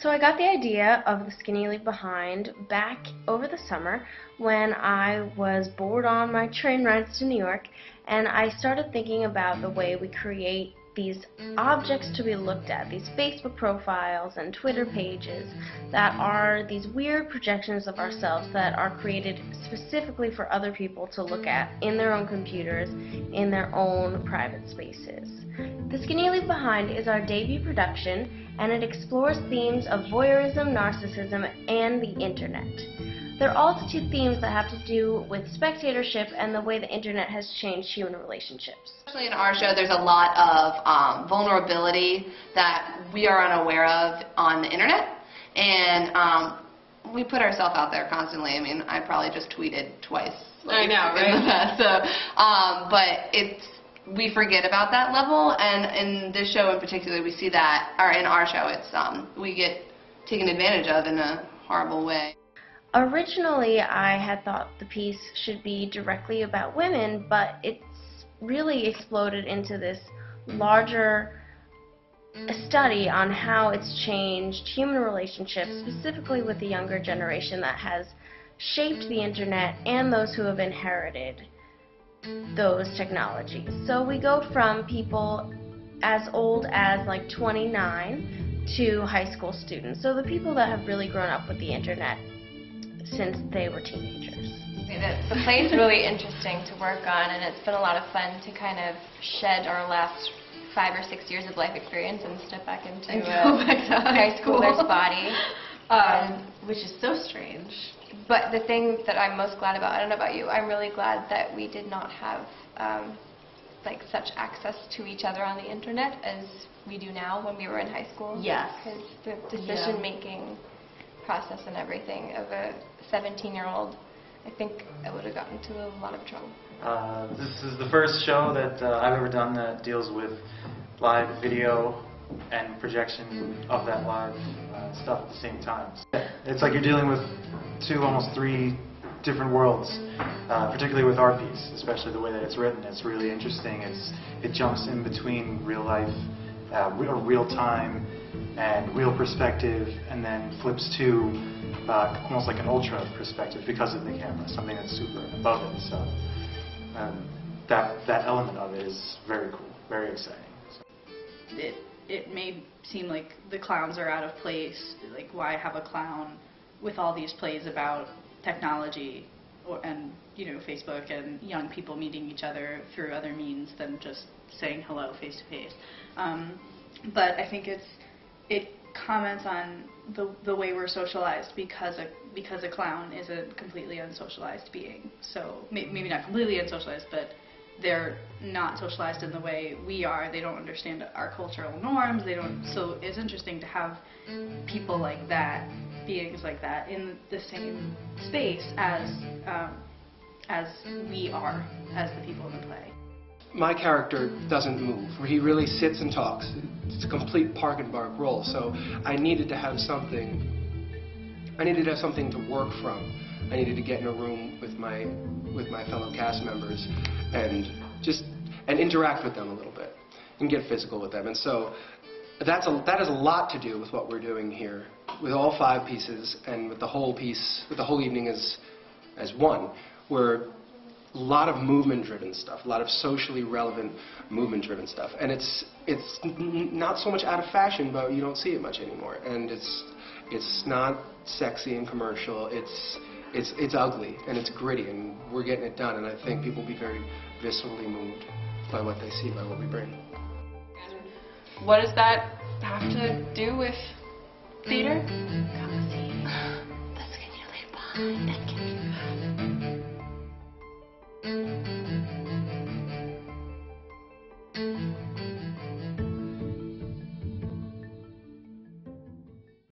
So I got the idea of the Skinny Leave Behind back over the summer when I was bored on my train rides to New York, and I started thinking about the way we create these objects to be looked at, these Facebook profiles and Twitter pages that are these weird projections of ourselves that are created specifically for other people to look at in their own computers, in their own private spaces. The Skinny Leave Behind is our debut production, and it explores themes of voyeurism, narcissism, and the internet. There are also two themes that have to do with spectatorship and the way the internet has changed human relationships. Especially in our show, there's a lot of vulnerability that we are unaware of on the internet, and we put ourselves out there constantly. I mean, I probably just tweeted twice. I know, right? In the past, so, but we forget about that level, and in this show in particular, we see that, or in our show, it's we get taken advantage of in a horrible way. Originally, I had thought the piece should be directly about women, but it's really exploded into this larger study on how it's changed human relationships, specifically with the younger generation that has shaped the internet and those who have inherited those technologies. So we go from people as old as like 29 to high school students, so the people that have really grown up with the internet since they were teenagers. The play is really interesting to work on, and it's been a lot of fun to kind of shed our last 5 or 6 years of life experience and step back into high schooler's body. Which is so strange. But the thing that I'm most glad about, I don't know about you, I'm really glad that we did not have like such access to each other on the internet as we do now when we were in high school. Yes. Because the decision-making process and everything of a 17-year-old, I think I would have gotten into a lot of trouble. This is the first show that I've ever done that deals with live video and projection of that live stuff at the same time. It's like you're dealing with 2, almost 3 different worlds, particularly with our piece, especially the way that it's written. It's really interesting. It jumps in between real life, real time, and real perspective, and then flips to almost like an ultra perspective because of the camera, something that's super above it. So that element of it is very cool, very exciting. So. It may seem like the clowns are out of place. Like, why have a clown with all these plays about technology and Facebook and young people meeting each other through other means than just saying hello face to face. But I think it comments on the way we're socialized because a clown is a completely unsocialized being. So maybe not completely unsocialized, but they're not socialized in the way we are. They don't understand our cultural norms. They don't. So it's interesting to have people like that, beings like that, in the same space as we are, as the people in the play. My character doesn't move. He really sits and talks. It's a complete park and bark role. So I needed to have something. I needed to have something to work from. I needed to get in a room with my fellow cast members and interact with them a little bit and get physical with them. And so that has a lot to do with what we're doing here with all 5 pieces and with the whole piece, with the whole evening as one. We're a lot of movement-driven stuff, a lot of socially relevant movement-driven stuff, and it's not so much out of fashion, but you don't see it much anymore. And it's not sexy and commercial. It's ugly and it's gritty, and we're getting it done. And I think people will be very viscerally moved by what they see, by what we bring. And what does that have to do with theater? Come see the Skinny Leave Behind.